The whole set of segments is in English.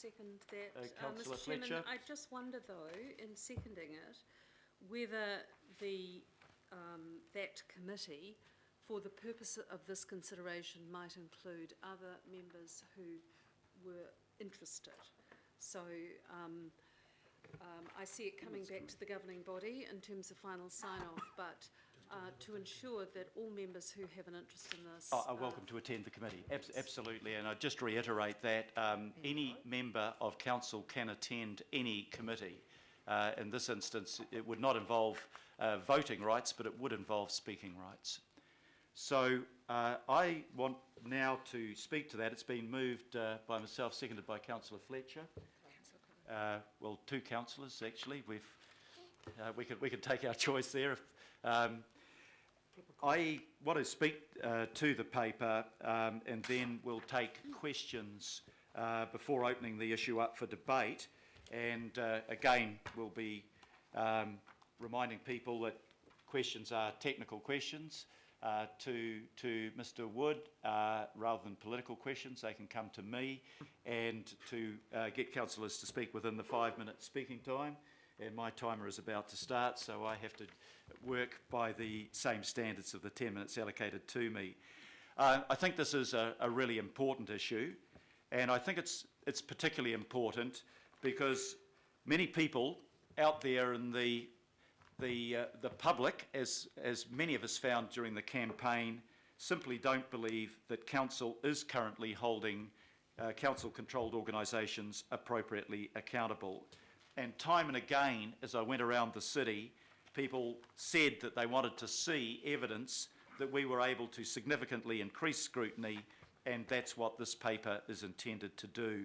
second that, Councillor Mr. Chairman. Fletcher. I just wonder, though, in seconding it, whether the that committee, for the purpose of this consideration, might include other members who were interested. So I see it coming back to the governing body in terms of final sign-off, but to ensure that all members who have an interest in this are welcome to attend the committee. Absolutely, and I just reiterate that any member of council can attend any committee. In this instance, it would not involve voting rights, but it would involve speaking rights. So I want now to speak to that. It's been moved by myself, seconded by Councillor Fletcher. Well, two councillors actually. We could take our choice there. I want to speak to the paper, and then we'll take questions before opening the issue up for debate. And again, we'll be reminding people that questions are technical questions. To Mr. Wood, rather than political questions, they can come to me, and to get councillors to speak within the 5-minute speaking time. And my timer is about to start, so I have to work by the same standards of the 10 minutes allocated to me. I think this is a really important issue, and I think it's particularly important because many people out there in the public, as many of us found during the campaign, simply don't believe that council is currently holding council-controlled organisations appropriately accountable. And time and again, as I went around the city, people said that they wanted to see evidence that we were able to significantly increase scrutiny, and that's what this paper is intended to do.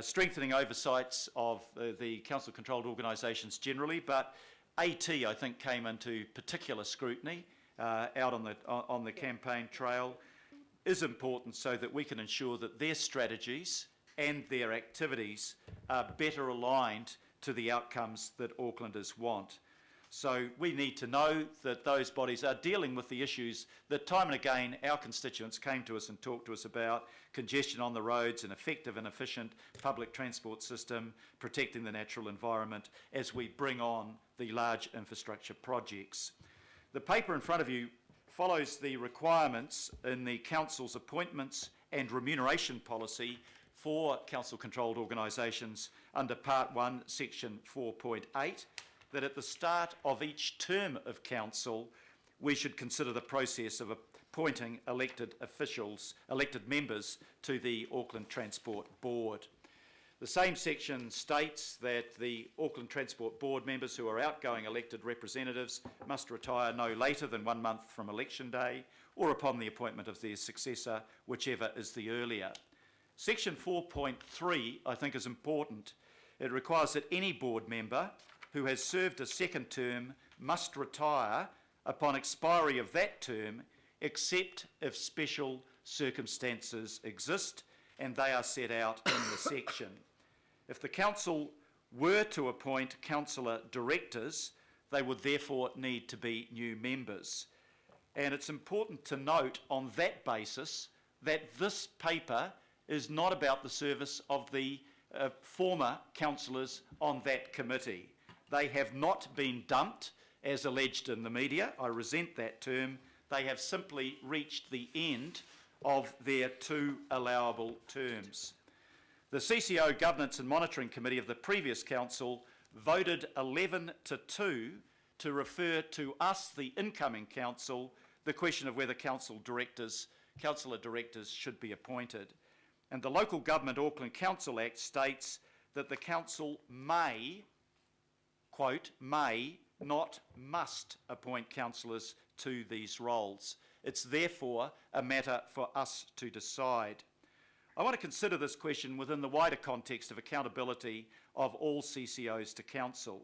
Strengthening oversights of the council-controlled organisations generally, but AT, I think, came into particular scrutiny out on the campaign trail, is important so that we can ensure that their strategies and their activities are better aligned to the outcomes that Aucklanders want. So we need to know that those bodies are dealing with the issues that time and again our constituents came to us and talked to us about: congestion on the roads, an effective and efficient public transport system, protecting the natural environment as we bring on the large infrastructure projects. The paper in front of you follows the requirements in the Council's appointments and remuneration policy for council-controlled organisations under Part 1, Section 4.8, that at the start of each term of council, we should consider the process of appointing elected members to the Auckland Transport Board. The same section states that the Auckland Transport Board members who are outgoing elected representatives must retire no later than 1 month from election day or upon the appointment of their successor, whichever is the earlier. Section 4.3, I think, is important. It requires that any board member who has served a second term must retire upon expiry of that term, except if special circumstances exist, and they are set out in the section. If the council were to appoint councillor directors, they would therefore need to be new members. And it's important to note on that basis that this paper is not about the service of the former councillors on that committee. They have not been dumped, as alleged in the media. I resent that term. They have simply reached the end of their 2 allowable terms. The CCO Governance and Monitoring Committee of the previous council voted 11-2 to refer to us, the incoming council, the question of whether councillor directors should be appointed. And the Local Government Auckland Council Act states that the council may, quote, may, not must appoint councillors to these roles. It's therefore a matter for us to decide. I want to consider this question within the wider context of accountability of all CCOs to council.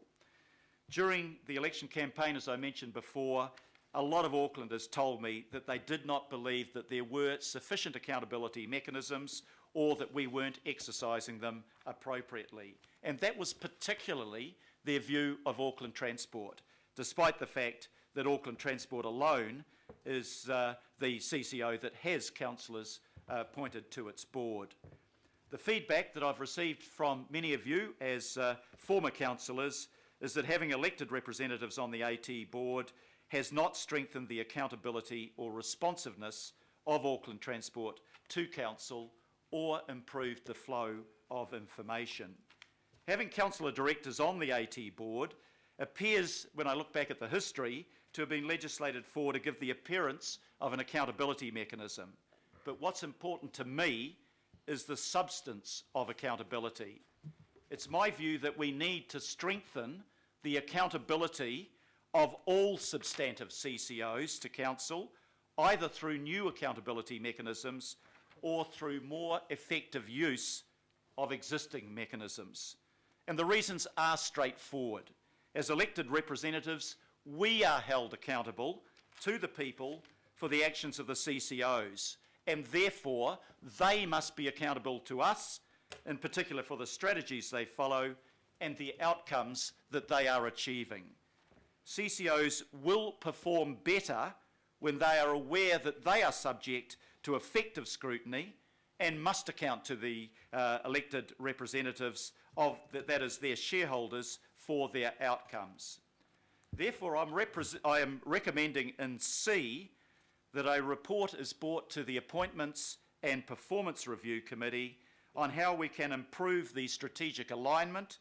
During the election campaign, as I mentioned before, a lot of Aucklanders told me that they did not believe that there were sufficient accountability mechanisms or that we weren't exercising them appropriately. And that was particularly their view of Auckland Transport, despite the fact that Auckland Transport alone is the CCO that has councillors appointed to its board. The feedback that I've received from many of you as former councillors is that having elected representatives on the AT board has not strengthened the accountability or responsiveness of Auckland Transport to council or improved the flow of information. Having councillor directors on the AT board appears, when I look back at the history, to have been legislated for to give the appearance of an accountability mechanism. But what's important to me is the substance of accountability. It's my view that we need to strengthen the accountability of all substantive CCOs to council, either through new accountability mechanisms or through more effective use of existing mechanisms. And the reasons are straightforward. As elected representatives, we are held accountable to the people for the actions of the CCOs, and therefore they must be accountable to us, in particular for the strategies they follow and the outcomes that they are achieving. CCOs will perform better when they are aware that they are subject to effective scrutiny and must account to the elected representatives of, that is, their shareholders, for their outcomes. Therefore, I am recommending in C that a report is brought to the Appointments and Performance Review Committee on how we can improve the strategic alignment,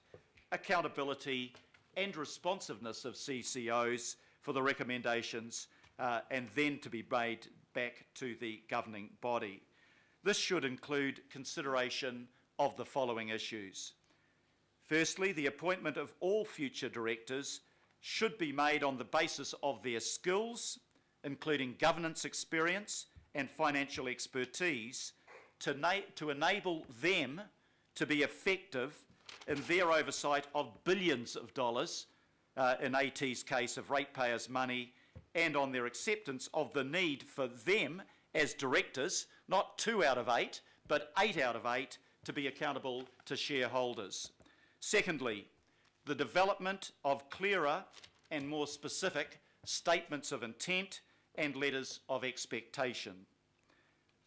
accountability and responsiveness of CCOs for the recommendations and then to be made back to the governing body. This should include consideration of the following issues. Firstly, the appointment of all future directors should be made on the basis of their skills, including governance experience and financial expertise, to enable them to be effective in their oversight of billions of dollars, in AT's case of ratepayers' money, and on their acceptance of the need for them as directors, not 2 out of 8, but 8 out of 8, to be accountable to shareholders. Secondly, the development of clearer and more specific statements of intent and letters of expectation.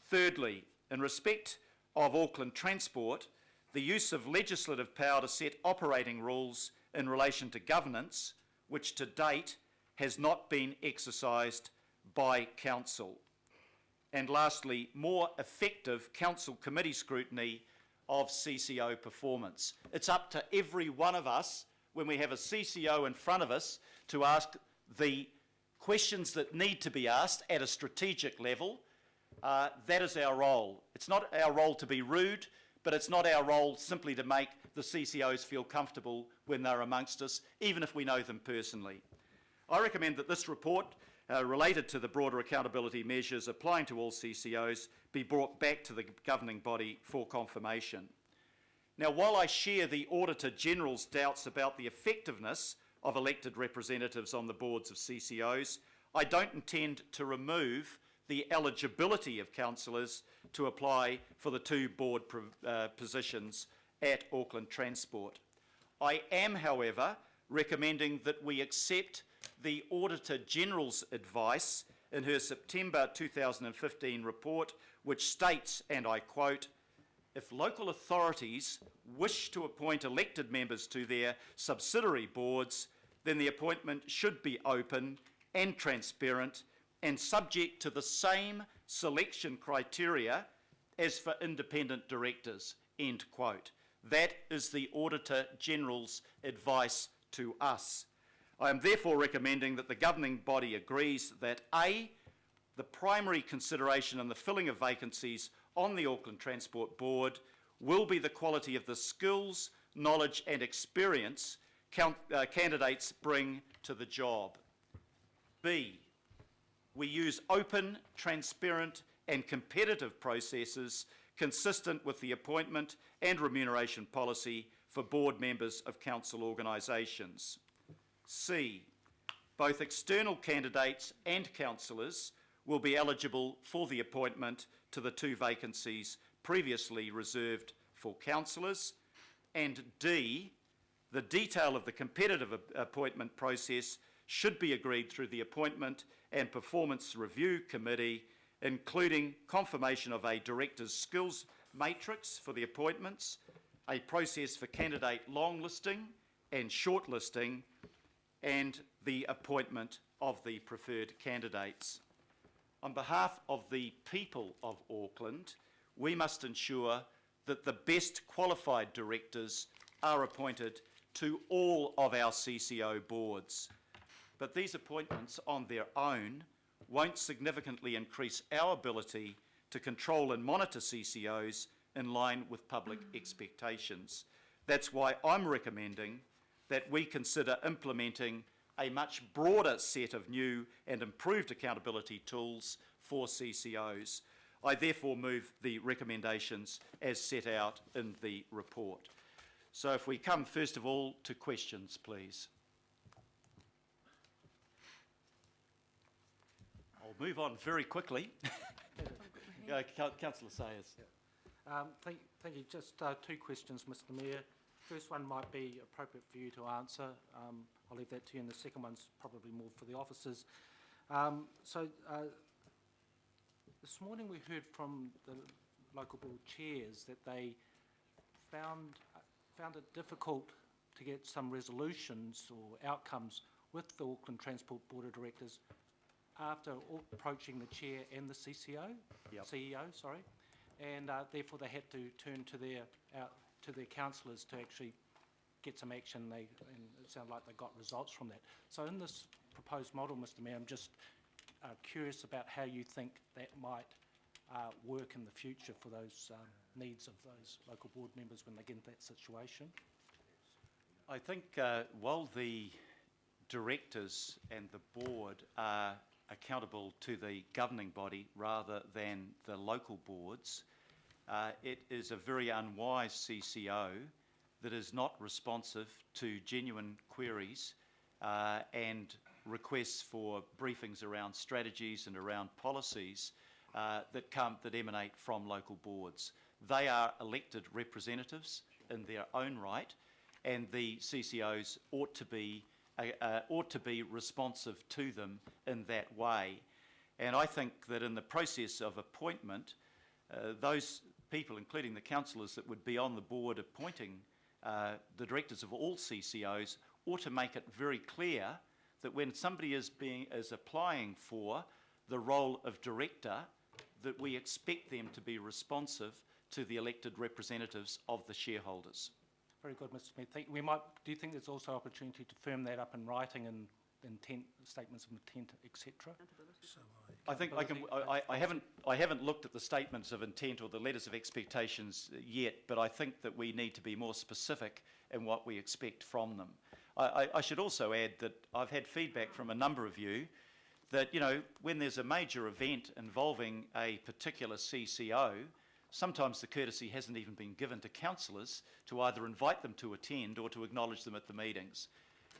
Thirdly, in respect of Auckland Transport, the use of legislative power to set operating rules in relation to governance, which to date has not been exercised by Council. And lastly, more effective Council committee scrutiny of CCO performance. It's up to every one of us, when we have a CCO in front of us, to ask the questions that need to be asked at a strategic level. That is our role. It's not our role to be rude, but it's not our role simply to make the CCOs feel comfortable when they're amongst us, even if we know them personally. I recommend that this report, related to the broader accountability measures applying to all CCOs, be brought back to the governing body for confirmation. Now, while I share the Auditor General's doubts about the effectiveness of elected representatives on the boards of CCOs, I don't intend to remove the eligibility of councillors to apply for the 2 board positions at Auckland Transport. I am, however, recommending that we accept the Auditor General's advice in her September 2015 report, which states, and I quote, "If local authorities wish to appoint elected members to their subsidiary boards, then the appointment should be open and transparent and subject to the same selection criteria as for independent directors," end quote. That is the Auditor General's advice to us. I am therefore recommending that the governing body agrees that A, the primary consideration in the filling of vacancies on the Auckland Transport Board will be the quality of the skills, knowledge and experience candidates bring to the job. B, we use open, transparent and competitive processes consistent with the appointment and remuneration policy for board members of council organisations. C, both external candidates and councillors will be eligible for the appointment to the 2 vacancies previously reserved for councillors. And D, the detail of the competitive appointment process should be agreed through the Appointment and Performance Review Committee, including confirmation of a director's skills matrix for the appointments, a process for candidate long-listing and shortlisting, and the appointment of the preferred candidates. On behalf of the people of Auckland, we must ensure that the best qualified directors are appointed to all of our CCO boards. But these appointments on their own won't significantly increase our ability to control and monitor CCOs in line with public expectations. That's why I'm recommending that we consider implementing a much broader set of new and improved accountability tools for CCOs. I therefore move the recommendations as set out in the report. So if we come first of all to questions, please. I'll move on very quickly. Councillor Sayers. Thank you. Just two questions, Mr Mayor. First one might be appropriate for you to answer. I'll leave that to you, and the second one's probably more for the officers. This morning we heard from the local board chairs that they found it difficult to get some resolutions or outcomes with the Auckland Transport Board of Directors after approaching the chair and the CEO, and therefore they had to turn to their councillors to actually get some action. And it sounded like they got results from that. So in this proposed model, Mr Mayor, I'm just curious about how you think that might work in the future for those needs of those local board members when they get into that situation. I think while the directors and the board are accountable to the governing body rather than the local boards, it is a very unwise CCO that is not responsive to genuine queries and requests for briefings around strategies and around policies that emanate from local boards. They are elected representatives in their own right, and the CCOs ought to be responsive to them in that way. And I think that in the process of appointment, those people, including the councillors that would be on the board appointing the directors of all CCOs, ought to make it very clear that when somebody is applying for the role of director, that we expect them to be responsive to the elected representatives of the shareholders. Very good, Mr Smith. Do you think there's also opportunity to firm that up in writing and intent statements of intent, etc.? I think I haven't looked at the statements of intent or the letters of expectations yet, but I think that we need to be more specific in what we expect from them. I should also add that I've had feedback from a number of you that, you know, when there's a major event involving a particular CCO, sometimes the courtesy hasn't even been given to councillors to either invite them to attend or to acknowledge them at the meetings.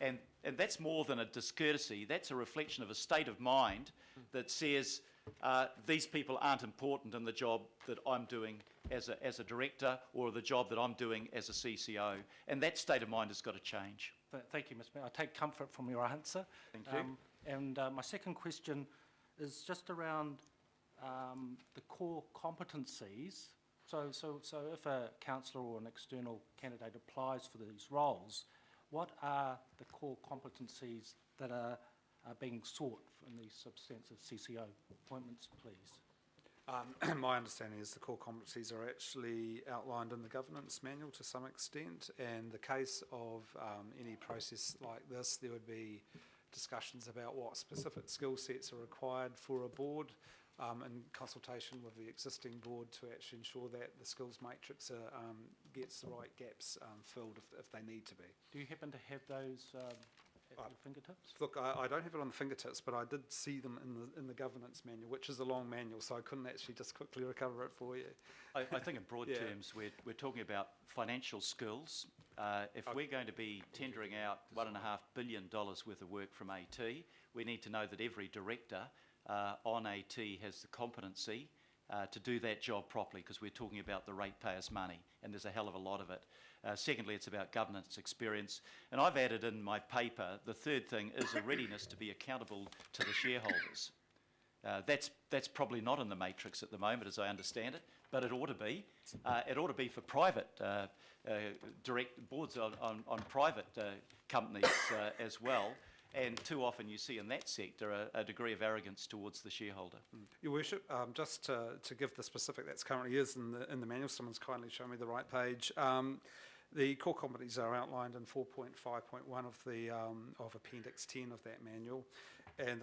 And that's more than a discourtesy. That's a reflection of a state of mind that says these people aren't important in the job that I'm doing as a director or the job that I'm doing as a CCO. And that state of mind has got to change. Thank you, Mr Mayor. I take comfort from your answer. Thank you. And my second question is just around the core competencies. So if a councillor or an external candidate applies for these roles, what are the core competencies that are being sought in these substantive CCO appointments, please? My understanding is the core competencies are actually outlined in the governance manual to some extent, and the case of any process like this, there would be discussions about what specific skill sets are required for a board in consultation with the existing board to actually ensure that the skills matrix gets the right gaps filled if they need to be. Do you happen to have those at your fingertips? Look, I don't have it on the fingertips, but I did see them in the governance manual, which is a long manual, so I couldn't actually just quickly recover it for you. I think in broad terms we're talking about financial skills. If we're going to be tendering out $1.5 billion worth of work from AT, we need to know that every director on AT has the competency to do that job properly, because we're talking about the ratepayers' money, and there's a hell of a lot of it. Secondly, it's about governance experience. And I've added in my paper, the third thing is a readiness to be accountable to the shareholders. That's probably not in the matrix at the moment, as I understand it, but it ought to be. It ought to be for private direct boards on private companies as well. And too often you see in that sector a degree of arrogance towards the shareholder. Your Worship, just to give the specific that's currently is in the manual, someone's kindly shown me the right page. The core competencies are outlined in 4.5.1 of Appendix 10 of that manual, and